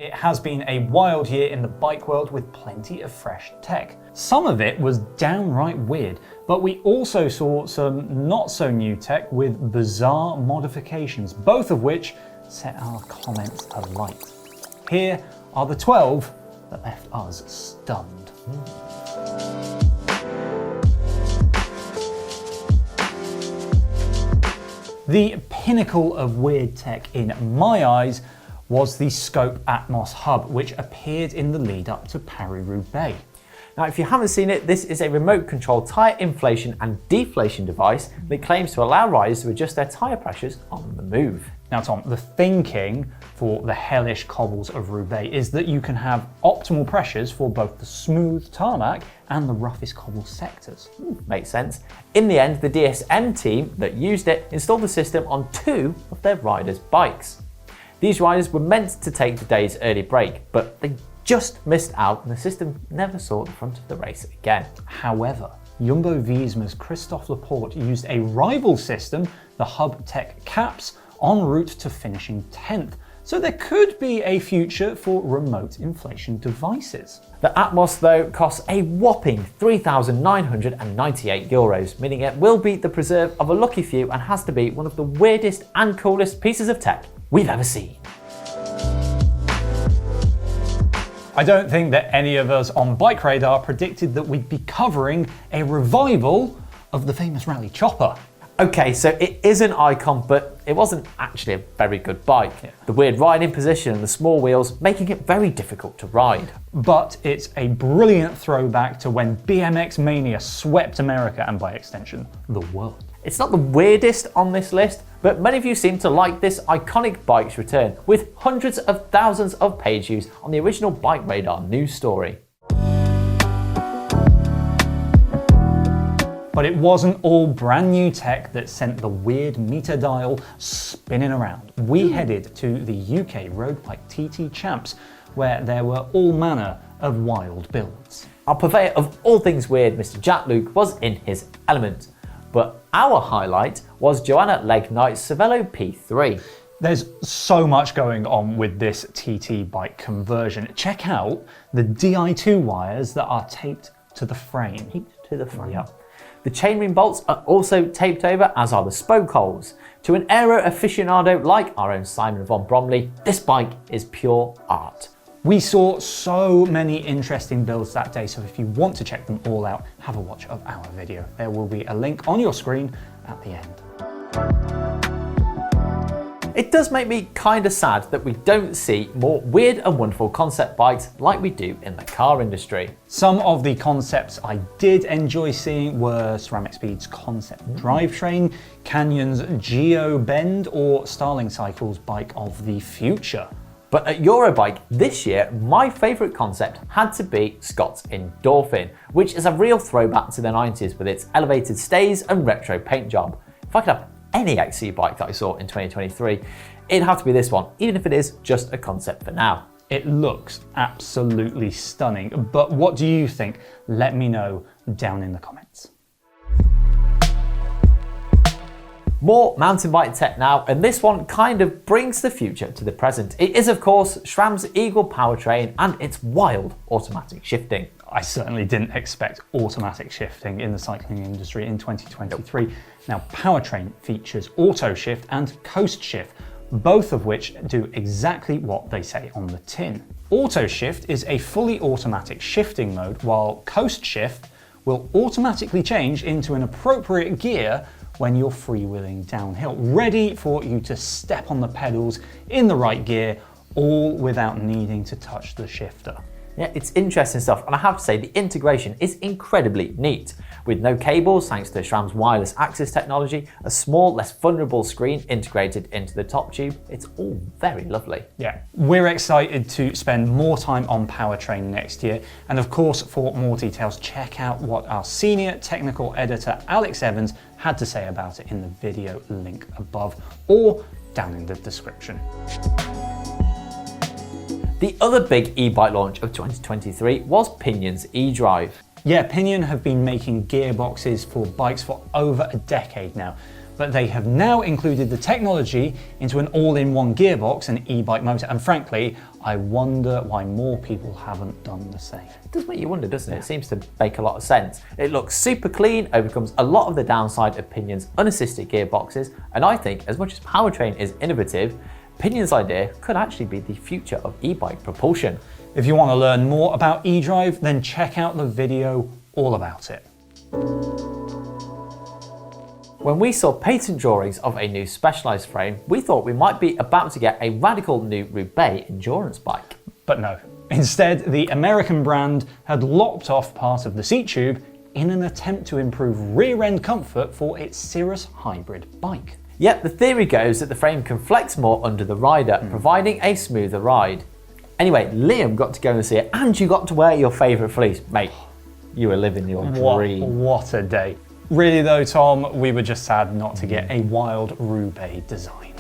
It has been a wild year in the bike world with plenty of fresh tech. Some of it was downright weird, but we also saw some not so new tech with bizarre modifications, both of which set our comments alight. Here are the 12 that left us stunned. The pinnacle of weird tech in my eyes was the Scope Atmoz hub, which appeared in the lead up to Paris-Roubaix. Now, if you haven't seen it, this is a remote controlled tyre inflation and deflation device that claims to allow riders to adjust their tyre pressures on the move. Now Tom, the thinking for the hellish cobbles of Roubaix is that you can have optimal pressures for both the smooth tarmac and the roughest cobble sectors. Makes sense. In the end, the DSM team that used it installed the system on 2 of their riders' bikes. These riders were meant to take today's early break, but they just missed out and the system never saw the front of the race again. However, Jumbo-Visma's Christophe Laporte used a rival system, the Hub Tech Caps, en route to finishing 10th. So there could be a future for remote inflation devices. The Atmoz, though, costs a whopping €3,998, meaning it will be the preserve of a lucky few and has to be one of the weirdest and coolest pieces of tech we've ever seen. I don't think that any of us on BikeRadar predicted that we'd be covering a revival of the famous Raleigh Chopper. Okay, so it is an icon, but it wasn't actually a very good bike. The weird riding position and the small wheels making it very difficult to ride. But it's a brilliant throwback to when BMX mania swept America and by extension, the world. It's not the weirdest on this list, but many of you seem to like this iconic bike's return, with hundreds of thousands of page views on the original BikeRadar news story. But it wasn't all brand new tech that sent the weird meter dial spinning around. We headed to the UK Road Bike TT Champs, where there were all manner of wild builds. Our purveyor of all things weird, Mr. Jack Luke, was in his element. But our highlight was Joanna Legnight's Cervelo P3. There's so much going on with this TT bike conversion. Check out the Di2 wires that are taped to the frame. Taped to the frame. Yep. The chainring bolts are also taped over, as are the spoke holes. To an aero aficionado like our own Simon von Bromley, this bike is pure art. We saw so many interesting builds that day, so if you want to check them all out, have a watch of our video. There will be a link on your screen at the end. It does make me kind of sad that we don't see more weird and wonderful concept bikes like we do in the car industry. Some of the concepts I did enjoy seeing were Ceramic Speed's concept drivetrain, Canyon's Geo Bend, or Starling Cycle's bike of the future. But at Eurobike this year, my favourite concept had to be Scott's Endorphin, which is a real throwback to the 90s with its elevated stays and retro paint job. If I could have any XC bike that I saw in 2023, it'd have to be this one, even if it is just a concept for now. It looks absolutely stunning, but what do you think? Let me know down in the comments. More mountain bike tech now, and this one kind of brings the future to the present. It is, of course, SRAM's Eagle Powertrain and its wild automatic shifting. I certainly didn't expect automatic shifting in the cycling industry in 2023. Nope. Now, Powertrain features auto shift and coast shift, both of which do exactly what they say on the tin. Auto shift is a fully automatic shifting mode, while coast shift will automatically change into an appropriate gear when you're freewheeling downhill, ready for you to step on the pedals in the right gear, all without needing to touch the shifter. Yeah, it's interesting stuff, and I have to say the integration is incredibly neat. With no cables thanks to SRAM's wireless access technology, a small, less vulnerable screen integrated into the top tube, it's all very lovely. Yeah, we're excited to spend more time on Powertrain next year, and of course, for more details, check out what our senior technical editor Alex Evans had to say about it in the video link above or down in the description. The other big e-bike launch of 2023 was Pinion's eDrive. Yeah, Pinion have been making gearboxes for bikes for over a decade now, but they have now included the technology into an all-in-one gearbox and e-bike motor, and frankly, I wonder why more people haven't done the same. It does make you wonder, doesn't it? It seems to make a lot of sense. It looks super clean, overcomes a lot of the downside of Pinion's unassisted gearboxes, and I think as much as Powertrain is innovative, Pinion's idea could actually be the future of e-bike propulsion. If you want to learn more about eDrive, then check out the video all about it. When we saw patent drawings of a new Specialized frame, we thought we might be about to get a radical new Roubaix endurance bike. But no. Instead, the American brand had lopped off part of the seat tube in an attempt to improve rear-end comfort for its Sirrus hybrid bike. Yet the theory goes that the frame can flex more under the rider, providing a smoother ride. Anyway, Liam got to go and see it, and you got to wear your favourite fleece. Mate, you were living your dream. What a day. Really though, Tom, we were just sad not to get a wild Roubaix design.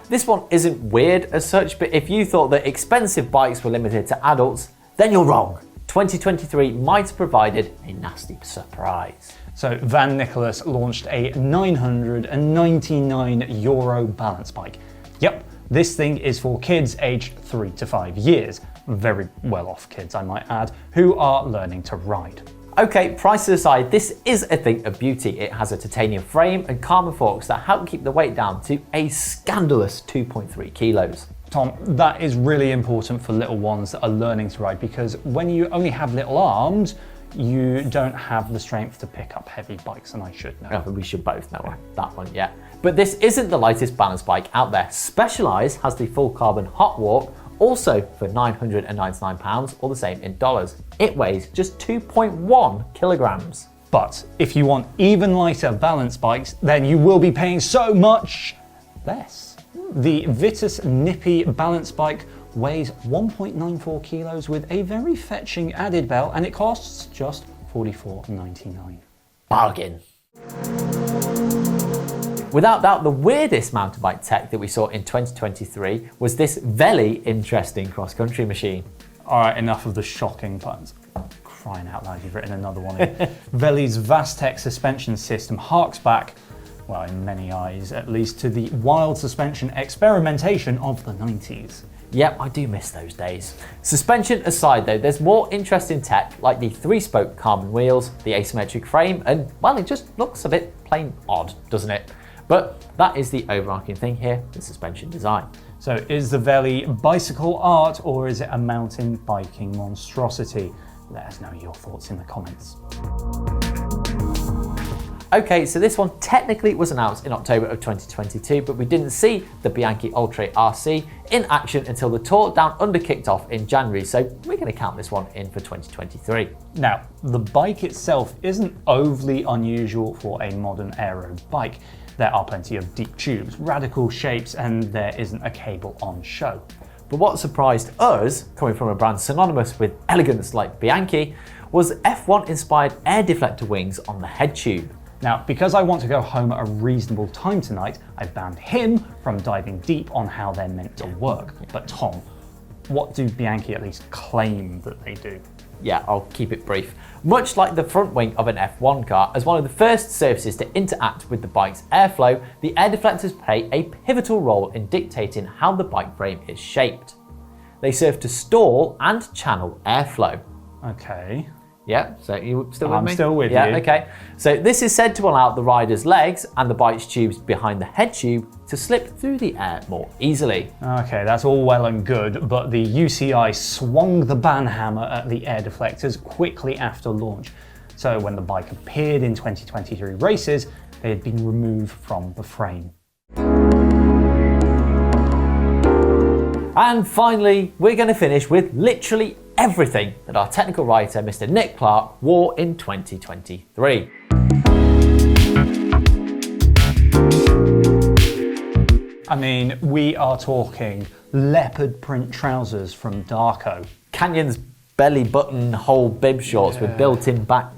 This one isn't weird as such, but if you thought that expensive bikes were limited to adults, then you're wrong. 2023 might have provided a nasty surprise. So Van Nicholas launched a €999 balance bike. Yep, this thing is for kids aged 3 to 5 years. Very well off kids, I might add, who are learning to ride. Okay, prices aside, this is a thing of beauty. It has a titanium frame and carbon forks that help keep the weight down to a scandalous 2.3 kilos. Tom, that is really important for little ones that are learning to ride, because when you only have little arms, you don't have the strength to pick up heavy bikes, and I should know. Oh, we should both know that one, yeah. But this isn't the lightest balance bike out there. Specialized has the full carbon hot walk, also for £999, or the same in dollars. It weighs just 2.1 kilograms. But if you want even lighter balance bikes, then you will be paying so much less. The Vitus Nippy balance bike weighs 1.94 kilos with a very fetching added bell, and it costs just $44.99. Bargain. Without doubt, the weirdest mountain bike tech that we saw in 2023 was this Veli interesting cross-country machine. All right, enough of the shocking puns. Crying out loud, you've written another one in. Veli's Vastec suspension system harks back, well, in many eyes at least, to the wild suspension experimentation of the 90s. Yep, I do miss those days. Suspension aside though, there's more interesting tech like the 3-spoke carbon wheels, the asymmetric frame, and well, it just looks a bit plain odd, doesn't it? But that is the overarching thing here, the suspension design. So is the Veli bicycle art, or is it a mountain biking monstrosity? Let us know your thoughts in the comments. Okay, so this one technically was announced in October of 2022, but we didn't see the Bianchi Oltre RC in action until the Tour Down Under kicked off in January, so we're going to count this one in for 2023. Now, the bike itself isn't overly unusual for a modern aero bike. There are plenty of deep tubes, radical shapes, and there isn't a cable on show. But what surprised us, coming from a brand synonymous with elegance like Bianchi, was F1-inspired air deflector wings on the head tube. Now, because I want to go home at a reasonable time tonight, I banned him from diving deep on how they're meant to work. But Tom, what do Bianchi at least claim that they do? Yeah, I'll keep it brief. Much like the front wing of an F1 car, as one of the first surfaces to interact with the bike's airflow, the air deflectors play a pivotal role in dictating how the bike frame is shaped. They serve to stall and channel airflow. Okay. Yeah, so you still with me? I'm still with you. Yeah, okay. So this is said to allow the rider's legs and the bike's tubes behind the head tube to slip through the air more easily. Okay, that's all well and good, but the UCI swung the ban hammer at the air deflectors quickly after launch. So when the bike appeared in 2023 races, they had been removed from the frame. And finally, we're going to finish with literally everything that our technical writer, Mr. Nick Clark, wore in 2023. I mean, we are talking leopard print trousers from Darko. Canyon's belly button hole bib shorts with built-in back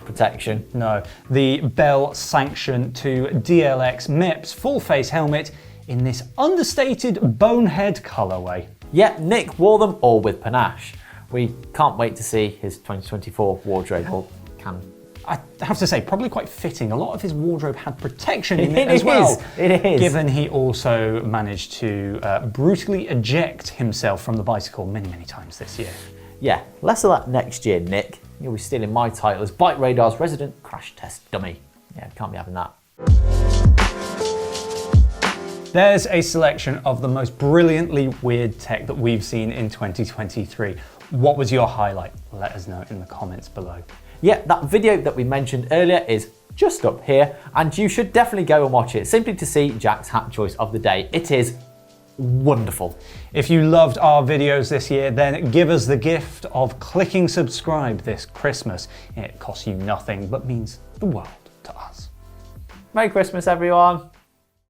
protection. No, the Bell Sanction 2 DLX MIPS full face helmet in this understated bonehead colourway. Yet Nick wore them all with panache. We can't wait to see his 2024 wardrobe, or can I have to say, probably quite fitting. A lot of his wardrobe had protection in it as well. It is. Given he also managed to brutally eject himself from the bicycle many, many times this year. Yeah, less of that next year, Nick. You'll be stealing my title as BikeRadar's resident crash test dummy. Yeah, can't be having that. There's a selection of the most brilliantly weird tech that we've seen in 2023. What was your highlight? Let us know in the comments below. Yeah, that video that we mentioned earlier is just up here, and you should definitely go and watch it simply to see Jack's hat choice of the day. It is wonderful. If you loved our videos this year, then give us the gift of clicking subscribe this Christmas. It costs you nothing, but means the world to us. Merry Christmas, everyone.